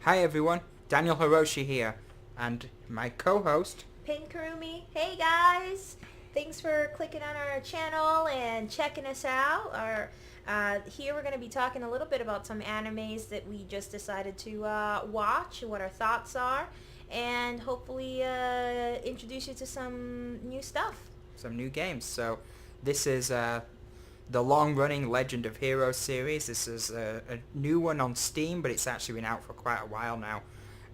Hi everyone, Daniel Hiroshi here, and my co-host. PinKurumi. Hey guys! Thanks for clicking on our channel and checking us out. Here we're going to be talking a little bit about some animes that we just decided to watch, what our thoughts are, and hopefully introduce you to some new stuff. Some new games. So this is the long-running Legend of Heroes series. This is a new one on Steam, but it's actually been out for quite a while now.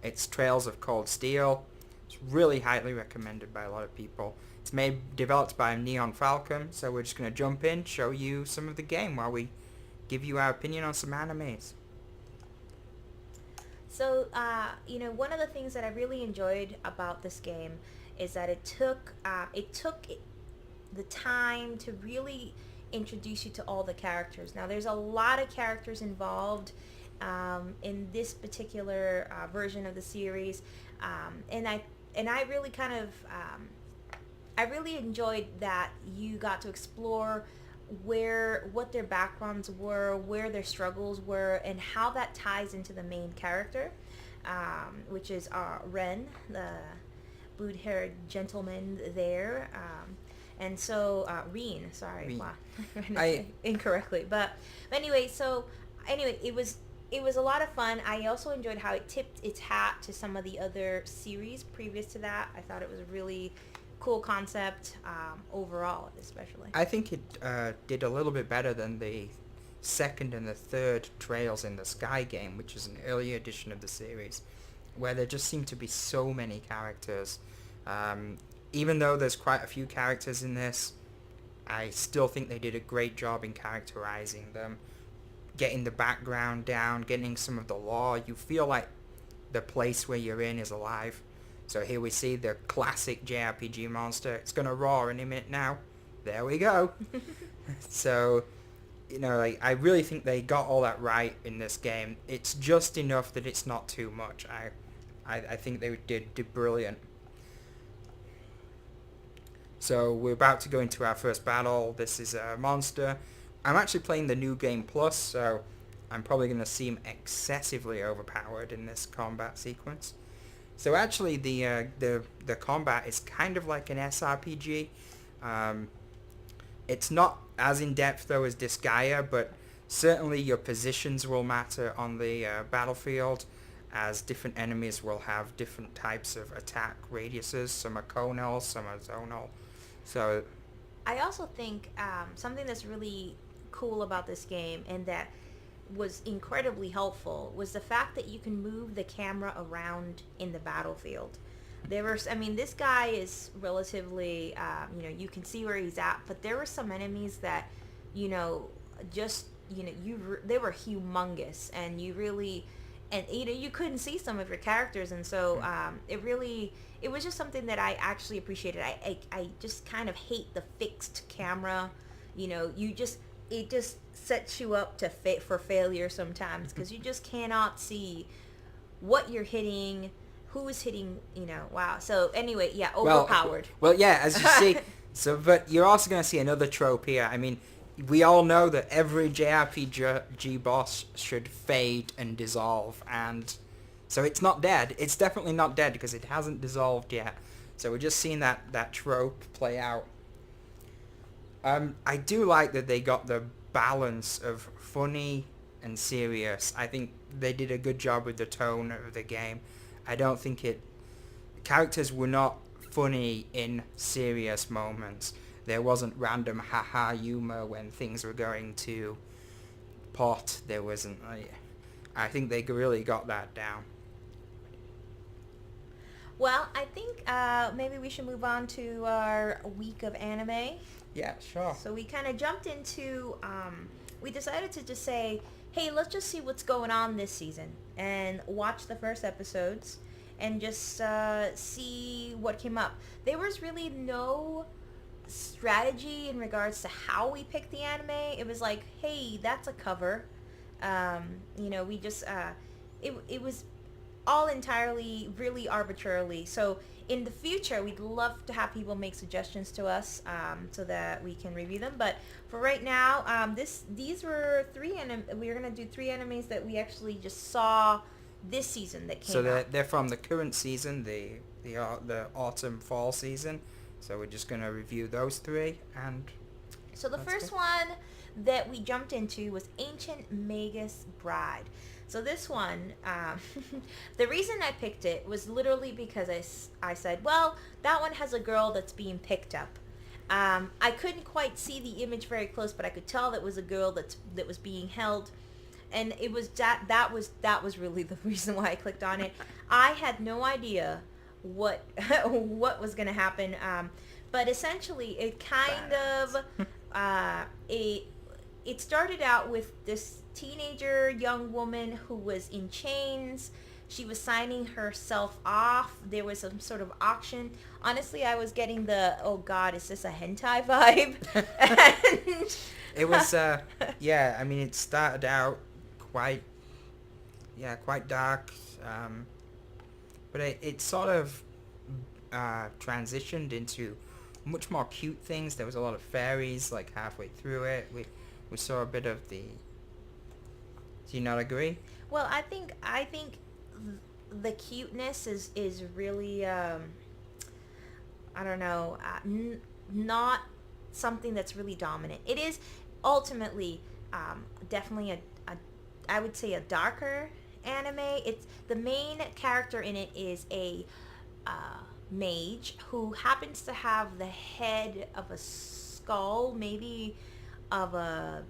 It's Trails of Cold Steel. It's really highly recommended by a lot of people. It's developed by Neon Falcon, so we're just going to jump in, show you some of the game while we give you our opinion on some animes. So, one of the things that I really enjoyed about this game is that it took the time to really introduce you to all the characters. Now, there's a lot of characters involved in this particular version of the series, and I really I really enjoyed that you got to explore what their backgrounds were, where their struggles were, and how that ties into the main character, which is Ren, the blue-haired gentleman there. And so, Reen, sorry, Reen. wow, I incorrectly. But anyway, it was a lot of fun. I also enjoyed how it tipped its hat to some of the other series previous to that. I thought it was a really cool concept overall, especially. I think it did a little bit better than the second and the third Trails in the Sky game, which is an early edition of the series, where there just seemed to be so many characters. Even though there's quite a few characters in this, I still think they did a great job in characterizing them, getting the background down, getting some of the lore. You feel like the place where you're in is alive. So here we see the classic JRPG monster. It's going to roar any minute now. There we go. So, I really think they got all that right in this game. It's just enough that it's not too much. I think they did brilliant. So we're about to go into our first battle. This is a monster. I'm actually playing the New Game Plus, so I'm probably going to seem excessively overpowered in this combat sequence. So actually the combat is kind of like an SRPG. It's not as in-depth though as Disgaea, but certainly your positions will matter on the battlefield, as different enemies will have different types of attack radiuses. Some are conal, some are zonal. So I also think something that's really cool about this game, and that was incredibly helpful, was the fact that you can move the camera around in the battlefield. This guy is relatively, you can see where he's at, but there were some enemies that, they were humongous, and you couldn't see some of your characters, and so it was just something that I actually appreciated. I just kind of hate the fixed camera. It just sets you up for failure sometimes, because you just cannot see what you're hitting, who is hitting, wow. So anyway, yeah, overpowered. Well, yeah, as you see. But you're also going to see another trope here. I mean, we all know that every JRPG boss should fade and dissolve, and so it's not dead. It's definitely not dead because it hasn't dissolved yet. So we're just seeing that trope play out. I do like that they got the balance of funny and serious. I think they did a good job with the tone of the game. I don't think characters were not funny in serious moments. There wasn't random haha humor when things were going to pot. There wasn't. I think they really got that down. Well, I think maybe we should move on to our week of anime. Yeah, sure. So we kind of jumped into, we decided to just say, hey, let's just see what's going on this season and watch the first episodes and just see what came up. There was really no strategy in regards to how we picked the anime. It was like, hey, that's a cover. We just, it was all entirely really arbitrarily. So in the future, we'd love to have people make suggestions to us so that we can review them. But for right now, these were we were gonna do 3 animes that we actually just saw this season that came So out. they're from the current season, the autumn fall season. So we're just gonna review those three, and So the that's first good. one that we jumped into was Ancient Magus Bride. So this one, the reason I picked it was literally because I said, well, that one has a girl that's being picked up. I couldn't quite see the image very close, but I could tell that was a girl that was being held, and it was that was really the reason why I clicked on it. I had no idea what what was going to happen, but essentially it kind of it started out with this teenager young woman who was in chains. She was signing herself off. There was some sort of auction. Honestly, I was getting the, oh God, is this a hentai vibe? And It was, yeah, I mean, it started out quite dark, but it sort of transitioned into much more cute things. There was a lot of fairies, like, halfway through it. We saw a bit of the... Do you not agree? Well, I think the cuteness is really I don't know, not something that's really dominant. It is ultimately definitely a I would say a darker anime. It's the main character in it is a mage who happens to have the head of a skull, maybe of a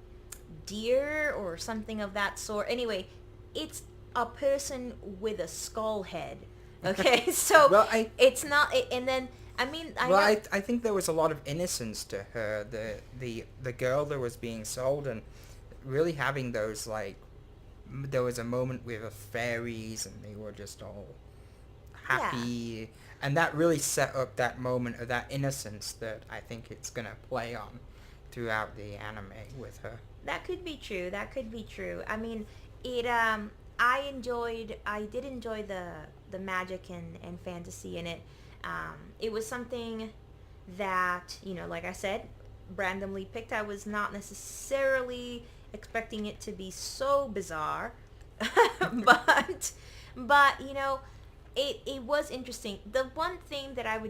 deer or something of that sort. Anyway, it's a person with a skull head. Okay, so Well, it's not. And then I mean, I think there was a lot of innocence to her. The girl that was being sold, and really having those, like, there was a moment with the fairies, and they were just all happy, and that really set up that moment of that innocence that I think it's gonna play on throughout the anime with her. That could be true. That could be true. I mean, it. I did enjoy the magic and fantasy in it. It was something that, you know, like I said, randomly picked. I was not necessarily expecting it to be so bizarre, but you know, it was interesting. The one thing that I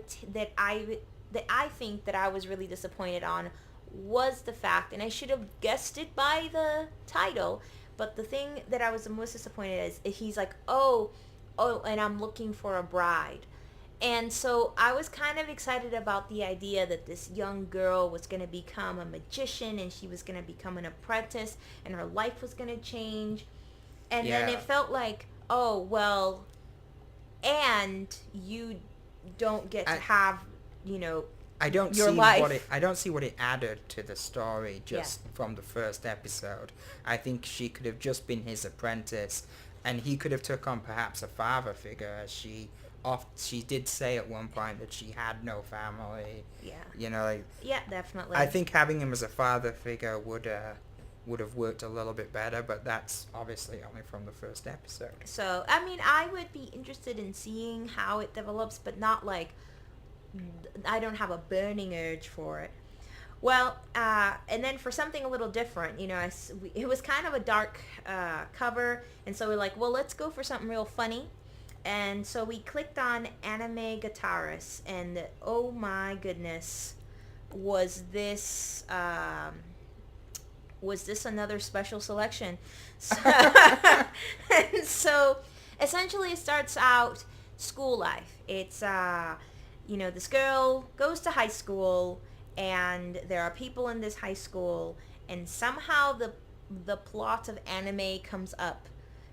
think that I was really disappointed on was the fact, and I should have guessed it by the title, but the thing that I was the most disappointed is he's like, oh, and I'm looking for a bride. And so I was kind of excited about the idea that this young girl was going to become a magician, and she was going to become an apprentice, and her life was going to change. And then it felt like, oh, well, and you don't get to have, you know, I don't your see life. I don't see what it added to the story just from the first episode. I think she could have just been his apprentice, and he could have took on perhaps a father figure, as she did say at one point that she had no family. Yeah. You know, like, Yeah, definitely. I think having him as a father figure would have worked a little bit better, but that's obviously only from the first episode. So, I mean, I would be interested in seeing how it develops, but not like, I don't have a burning urge for it. Well, and then for something a little different, you know, it was kind of a dark cover, and so we're like, well, let's go for something real funny. And so we clicked on AnimeGataris, and oh my goodness, was this another special selection? So, and so essentially it starts out school life. It's you know, this girl goes to high school, and there are people in this high school, and somehow the plot of anime comes up.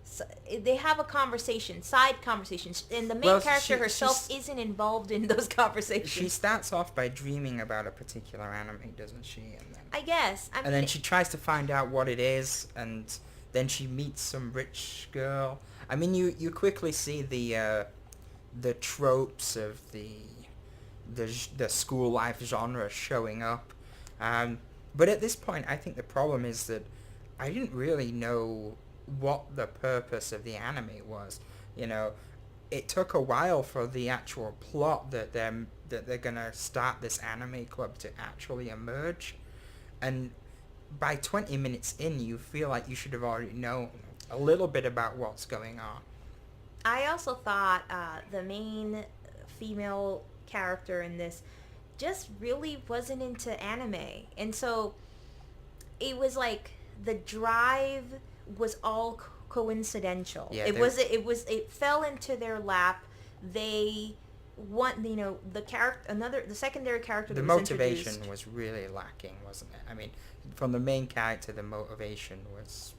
So they have a conversation, side conversations, and the main character herself isn't involved in those conversations. She starts off by dreaming about a particular anime, doesn't she? And then, I guess. I mean, and then she tries to find out what it is, and then she meets some rich girl. I mean, you quickly see the tropes of the school life genre showing up. But at this point, I think the problem is that I didn't really know what the purpose of the anime was. You know, it took a while for the actual plot that they're gonna start this anime club to actually emerge, and by 20 minutes in, you feel like you should have already known a little bit about what's going on. I also thought the main female character in this just really wasn't into anime. And so it was like the drive was all coincidental. Yeah, it fell into their lap. They want, the secondary character the that was motivation introduced. was really lacking, wasn't it? I mean, from the main character, the motivation was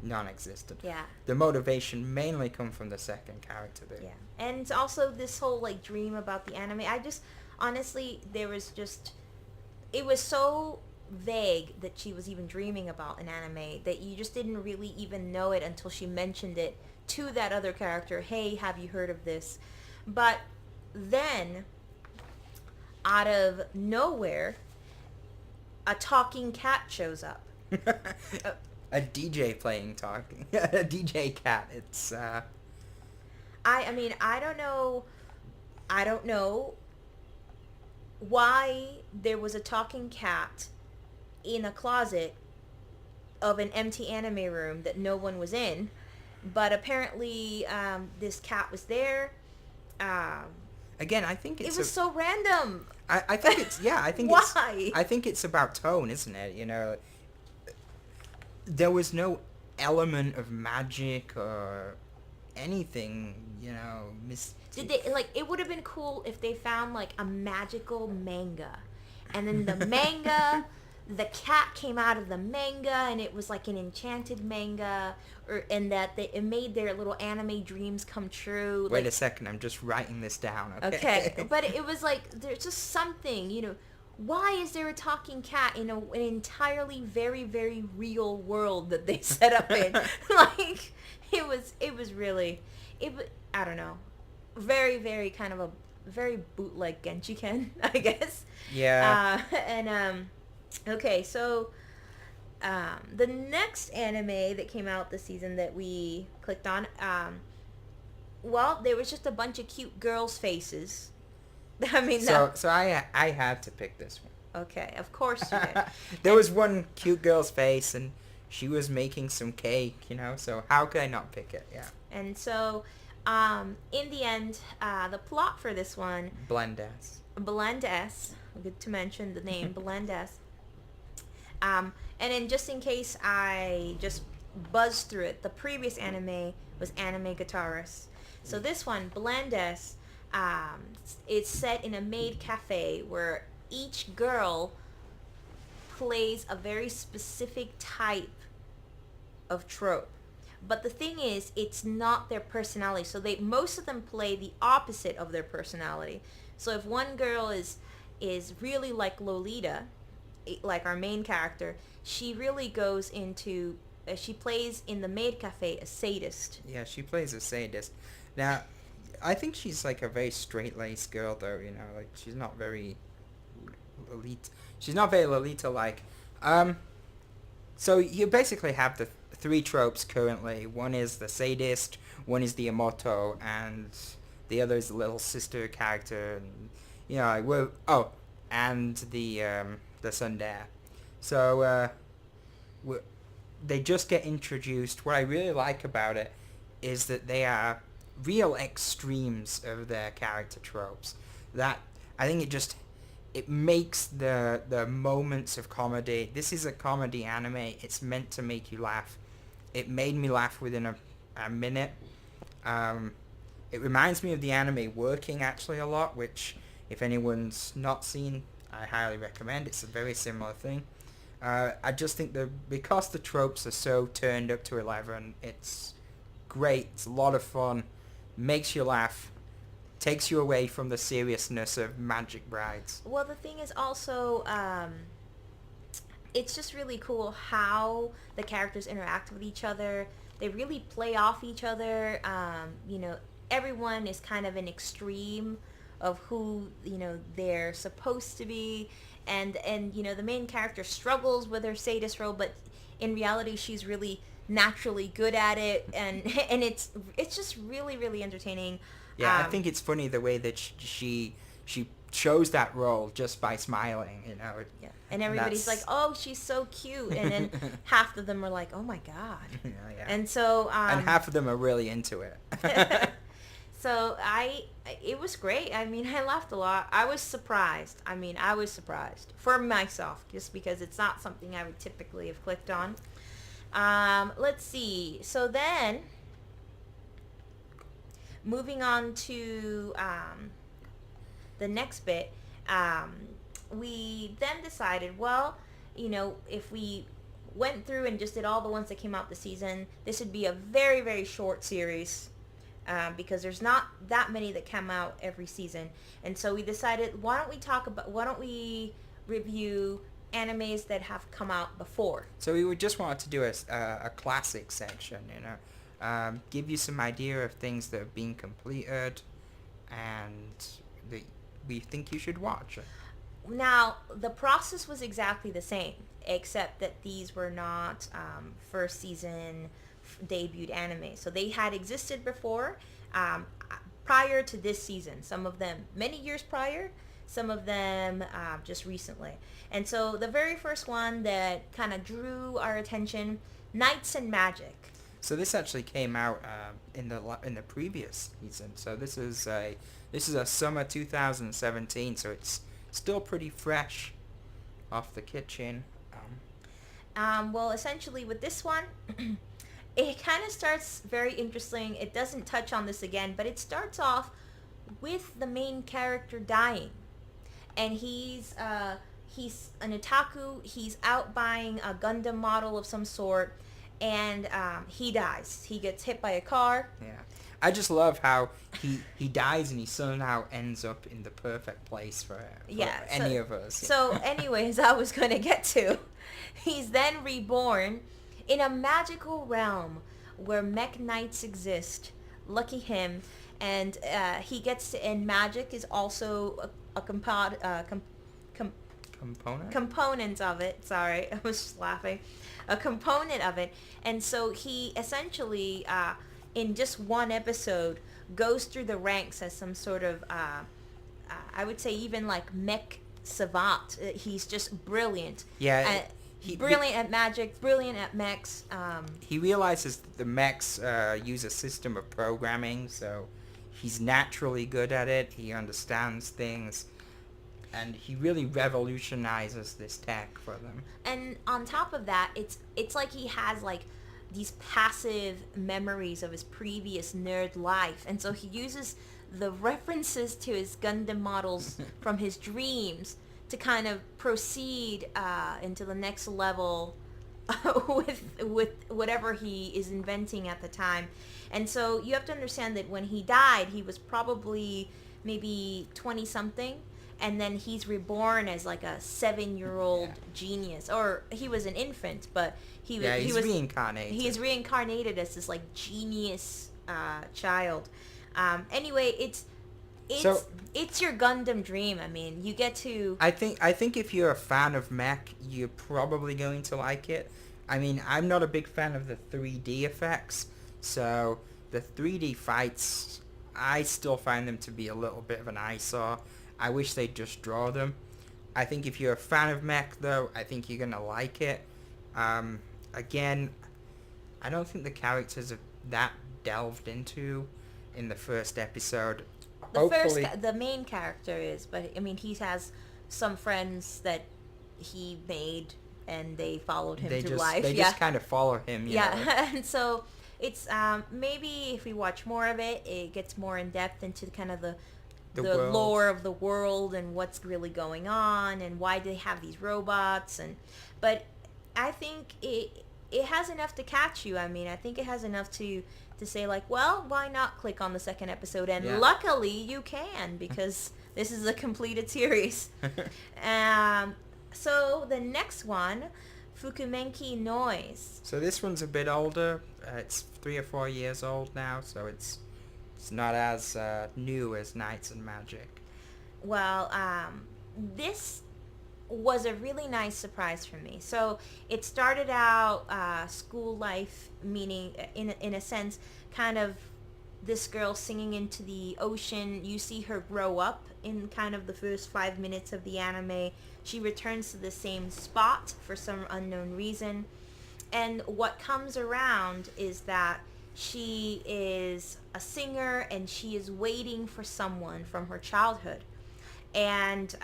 non-existent. Yeah. The motivation mainly come from the second character. Yeah. And also this whole like dream about the anime. I just honestly it was so vague that she was even dreaming about an anime that you just didn't really even know it until she mentioned it to that other character. Hey, have you heard of this? But then, out of nowhere, a talking cat shows up. A DJ playing talking. A DJ cat. It's I mean, I don't know why there was a talking cat in a closet of an empty anime room that no one was in, but apparently this cat was there. Again, I think it's it was so random. I think it's I think why? I think it's about tone, isn't it? You know, there was no element of magic or anything, you know, Did they like? It would have been cool if they found like a magical manga, and then the manga, the cat came out of the manga, and it was like an enchanted manga, and that it made their little anime dreams come true. Wait a second, I'm just writing this down. Okay, but it was like there's just something, you know. Why is there a talking cat in an entirely very, very real world that they set up in? Like, it was really, I don't know, very, very kind of a very bootleg Genshiken, I guess. Yeah. Okay, so the next anime that came out this season that we clicked on, well, there was just a bunch of cute girls' faces. I mean, so I had to pick this one. Okay, of course you did. There was one cute girl's face, and she was making some cake, you know, so how could I not pick it? Yeah. And so, in the end, the plot for this one... BlendS. BlendS. Good to mention the name, BlendS. And then just in case I just buzzed through it, the previous anime was AnimeGataris. So this one, BlendS, it's set in a maid cafe where each girl plays a very specific type of trope. But the thing is, it's not their personality. So most of them play the opposite of their personality. So if one girl is really like Lolita, like our main character, she really goes into she plays in the maid cafe a sadist. Yeah, she plays a sadist. Now, I think she's like a very straight-laced girl, though. You know, like she's not very Lolita. She's not very Lolita-like. So you basically have the three tropes currently. One is the sadist, one is the Imoto, and the other is the little sister character. And, you know, and the tsundere. So they just get introduced. What I really like about it is that they are real extremes of their character tropes. That I think it makes the moments of comedy. This is a comedy anime. It's meant to make you laugh. It made me laugh within a minute. It reminds me of the anime Working actually a lot, which if anyone's not seen, I highly recommend. It's a very similar thing. I just think that because the tropes are so turned up to 11, it's great. It's a lot of fun. Makes you laugh. Takes you away from the seriousness of Magic Brides. Well, the thing is also, it's just really cool how the characters interact with each other. They really play off each other. You know, everyone is kind of an extreme of who, you know, they're supposed to be. And you know, the main character struggles with her sadist role, but in reality, she's really naturally good at it. And it's just really, really entertaining. Yeah, I think it's funny the way that she chose that role just by smiling, you know. Yeah, and everybody's like, "Oh, she's so cute," and then half of them are like, "Oh my god." Yeah. And so and half of them are really into it. So it was great. I mean, I laughed a lot. I was surprised. I was surprised for myself, just because it's not something I would typically have clicked on. Let's see. So then, moving on to the next bit, we then decided, well, if we went through and just did all the ones that came out this season, this would be a very, very short series, because there's not that many that come out every season. And so we decided, why don't we review animes that have come out before. So we would just want to do a classic section, give you some idea of things that have been completed and that we think you should watch. Now, the process was exactly the same, except that these were not first season debuted anime. So they had existed before, prior to this season. Some of them many years prior, some of them just recently. And so the very first one that kind of drew our attention, Knights and Magic. So this actually came out in the previous season. So this is a summer 2017. So it's still pretty fresh off the kitchen. Well, essentially with this one, it kind of starts very interesting. It doesn't touch on this again, but it starts off with the main character dying, and he's an otaku. He's out buying a Gundam model of some sort, and he dies. He gets hit by a car. Yeah. I just love how he dies and he somehow ends up in the perfect place for any of us. So anyways, I was going to get to, he's then reborn in a magical realm where mech knights exist. Lucky him. And he gets to, and magic is also a component of it. Sorry, I was just laughing. A component of it. And so he essentially, in just one episode, goes through the ranks as some sort of, I would say even like mech savant. He's just brilliant. Yeah. Brilliant at magic, brilliant at mechs. He realizes that the mechs use a system of programming, so he's naturally good at it. He understands things, and he really revolutionizes this tech for them. And on top of that, it's like he has like these passive memories of his previous nerd life, and so he uses the references to his Gundam models from his dreams to kind of proceed into the next level with whatever he is inventing at the time. And so you have to understand that when he died, he was probably maybe 20-something, and then he's reborn as like a 7-year-old genius. Or he was an infant, but he was reincarnated. He is reincarnated as this like genius child. Anyway, it's your Gundam dream. I mean, you get to... I think if you're a fan of mech, you're probably going to like it. I mean, I'm not a big fan of the 3D effects, so the 3D fights, I still find them to be a little bit of an eyesore. I wish they'd just draw them. I think if you're a fan of mech, though, I think you're going to like it. Again, I don't think the characters are that delved into in the first episode. The main character is, but I mean, he has some friends that he made, and they followed him through life. They just kind of follow him. Yeah, and so it's maybe if we watch more of it, it gets more in depth into kind of the lore of the world and what's really going on and why they have these robots. But I think it has enough to catch you. I mean, I think it has enough to say like, well, why not click on the second episode? And luckily you can, because this is a completed series. So the next one, Fukumenkei Noise. So this one's a bit older. It's 3 or 4 years old now, so it's not as new as Knights and Magic. Well, this was a really nice surprise for me. So it started out school life, meaning in a sense, kind of this girl singing into the ocean. You see her grow up in kind of the first 5 minutes of the anime. She returns to the same spot for some unknown reason. And what comes around is that she is a a singer, and she is waiting for someone from her childhood. And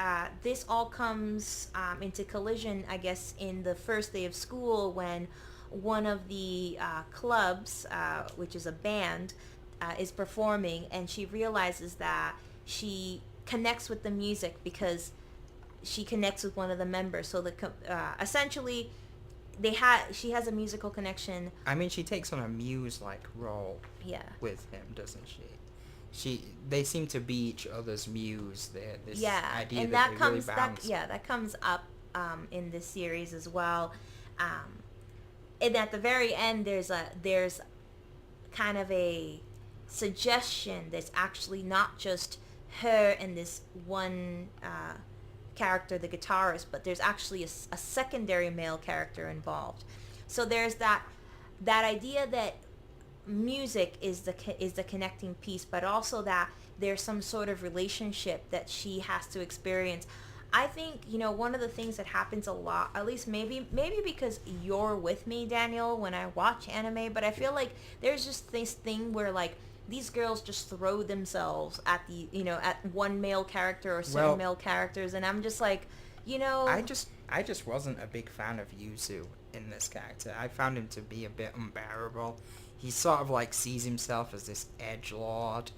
this all comes into collision, I guess, in the first day of school when one of the clubs, which is a band, is performing, and she realizes that she connects with the music because she connects with one of the members. So essentially, she has a musical connection. I mean, she takes on a muse-like role. Yeah. With him, doesn't she? They seem to be each other's muse. This idea and that that they comes really bounce. that comes up in this series as well. And at the very end, there's kind of a suggestion that's actually not just her and this one character, the guitarist, but there's actually a secondary male character involved. So there's that idea that music is the connecting piece, but also that there's some sort of relationship that she has to experience. I think, one of the things that happens a lot, at least maybe because you're with me, Daniel, when I watch anime, but I feel like there's just this thing where like these girls just throw themselves at at one male character or certain male characters, and I'm just like, I just wasn't a big fan of Yuzu in this character. I found him to be a bit unbearable. He sort of like sees himself as this edgelord,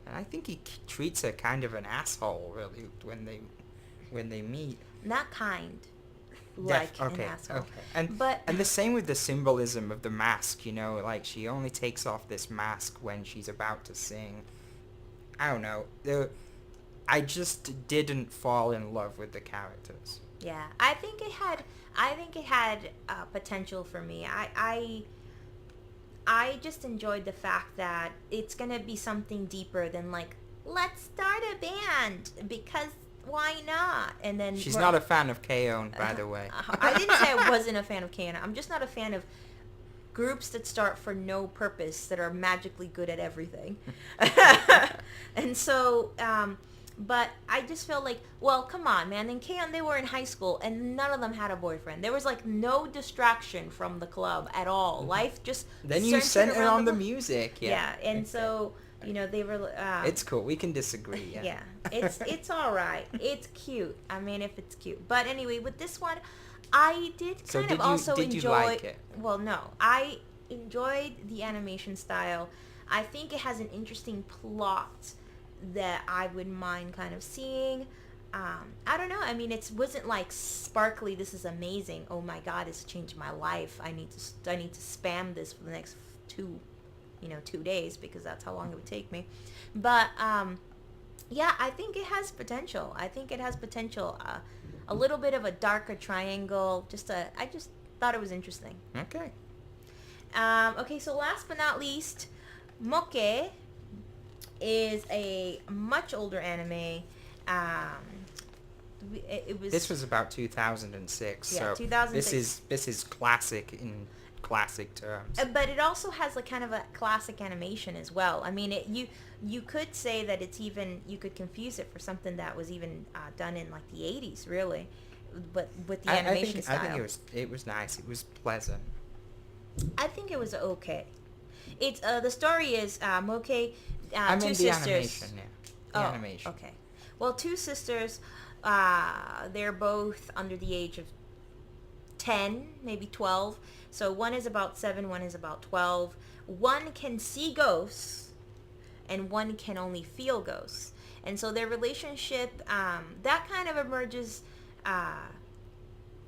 and I think he treats her kind of an asshole, really, when they meet. Not kind, like an asshole. Okay. And the same with the symbolism of the mask, like she only takes off this mask when she's about to sing. I don't know. I just didn't fall in love with the characters. Yeah, I think it had potential for me. I just enjoyed the fact that it's gonna be something deeper than like, let's start a band because why not? And then she's not a fan of K-On!, by the way. I didn't say I wasn't a fan of K-On!. I'm just not a fan of groups that start for no purpose that are magically good at everything. And so, but I just felt like, well, come on, man. In K-On!, they were in high school, and none of them had a boyfriend. There was like no distraction from the club at all. Life just then you center on the music. Yeah, and so they were. It's cool. We can disagree. Yeah. Yeah, it's all right. It's cute. I mean, if it's cute. But anyway, with this one, I did kind of also enjoy. Did you like it? Well, no, I enjoyed the animation style. I think it has an interesting plot that I would mind kind of seeing. I don't know. I mean, it wasn't like sparkly. This is amazing. Oh my God, it's changed my life. I need to spam this for the next 2 days because that's how long it would take me. But yeah, I think it has potential. A little bit of a darker triangle. I just thought it was interesting. Okay. Okay, so last but not least, Mokke is a much older anime. This was about 2006. Yeah, so 2006. This is classic in classic terms. But it also has like kind of a classic animation as well. I mean, you could say that it's even, you could confuse it for something that was even done in like the 80s, really, but with the animation style. I think it was nice. It was pleasant. I think it was okay. It's the story is Mokke, I mean two the sisters. animation, yeah. The animation. Okay. Well, two sisters. They're both under the age of 10, maybe 12. So one is about 7, one is about 12. One can see ghosts, and one can only feel ghosts. And so their relationship, that kind of emerges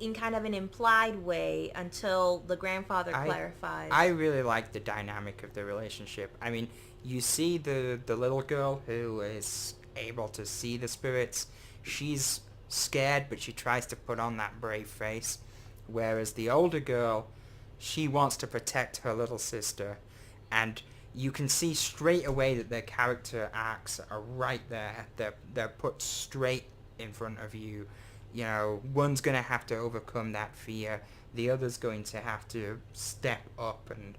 in kind of an implied way until the grandfather clarifies. I really like the dynamic of the relationship. I mean, you see the little girl who is able to see the spirits. She's scared, but she tries to put on that brave face. Whereas the older girl, she wants to protect her little sister. And you can see straight away that their character arcs are right there. They're put straight in front of you. You know, one's going to have to overcome that fear. The other's going to have to step up and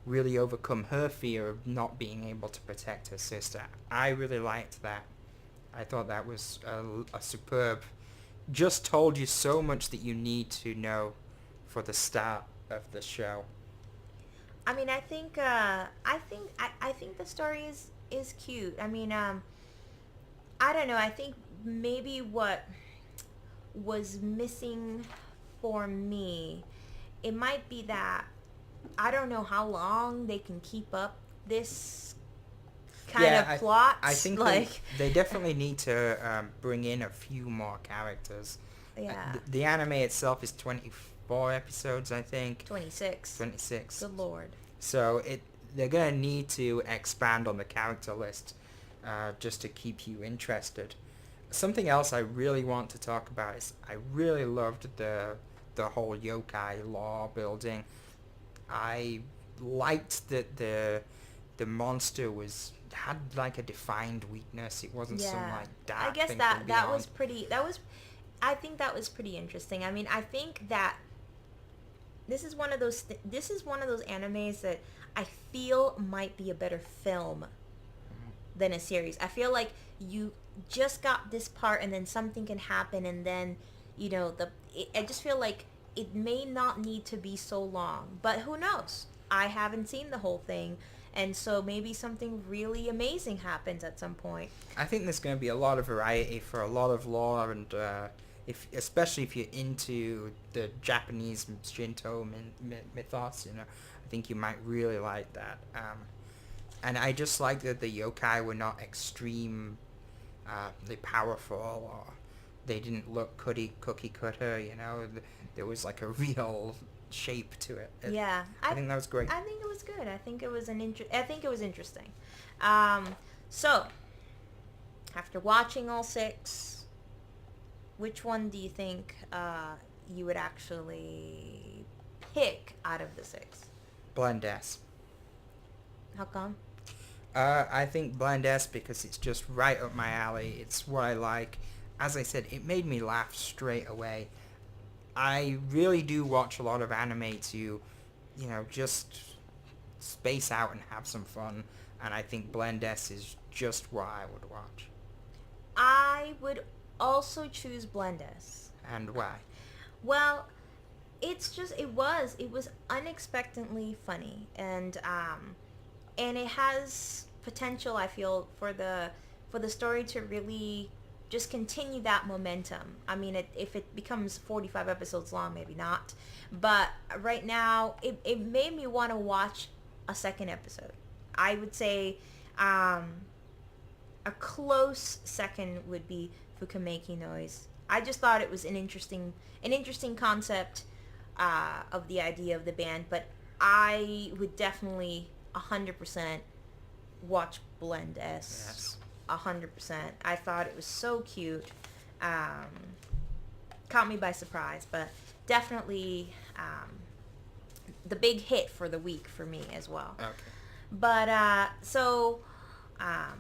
really overcome her fear of not being able to protect her sister. I really liked that. I thought that was a superb... Just told you so much that you need to know for the start of the show. I mean, I think the story is cute. I mean, I don't know. I think maybe what was missing for me, it might be that I don't know how long they can keep up this kind of plot. I think like they definitely need to bring in a few more characters. yeah, The anime itself is 24 episodes, I think. 26. 26. Good lord. So they're gonna need to expand on the character list just to keep you interested. Something else I really want to talk about is I really loved the whole yokai lore building. I liked that the monster had like a defined weakness. It wasn't some like dark I guess thing that from that beyond. was pretty. I think that was pretty interesting. I mean, I think that this is one of those animes that I feel might be a better film than a series. I feel like you just got this part and then something can happen and then I just feel like it may not need to be so long, but who knows? I haven't seen the whole thing, and so maybe something really amazing happens at some point. I think there's going to be a lot of variety for a lot of lore, and especially if you're into the Japanese Shinto mythos, I think you might really like that. And I just like that the yokai were not extremely powerful, or they didn't look cookie cutter. There was like a real shape to it. Yeah, I think that was great. I think it was good. I think it was interesting. So after watching all 6, which one do you think you would actually pick out of the 6? BlendS. How come? I think BlendS because it's just right up my alley. It's what I like. As I said, it made me laugh straight away. I really do watch a lot of anime to, just space out and have some fun. And I think BlendS is just what I would watch. I would also choose BlendS. And why? Well, it was unexpectedly funny, and it has potential, I feel, for the story to really just continue that momentum. I mean, if it becomes 45 episodes long, maybe not, but right now it made me want to watch a second episode. I would say a close second would be Fukumenkei Noise. I just thought it was an interesting concept of the idea of the band, but I would definitely 100% watch BlendS. Yes. 100%. I thought it was so cute. Caught me by surprise, but definitely the big hit for the week for me as well. Okay. But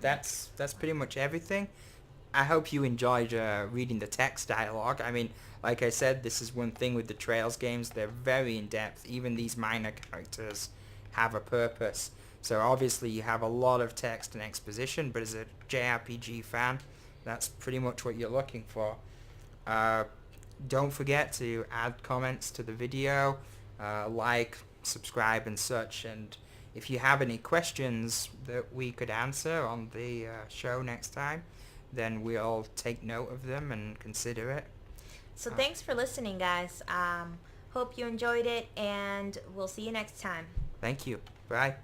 that's pretty much everything. I hope you enjoyed reading the text dialogue. I mean, like I said, this is one thing with the Trails games. They're very in-depth. Even these minor characters have a purpose. So obviously you have a lot of text and exposition, but as a JRPG fan, that's pretty much what you're looking for. Don't forget to add comments to the video, like, subscribe and such, and if you have any questions that we could answer on the show next time, then we'll take note of them and consider it. So thanks for listening, guys. Hope you enjoyed it, and we'll see you next time. Thank you. Bye.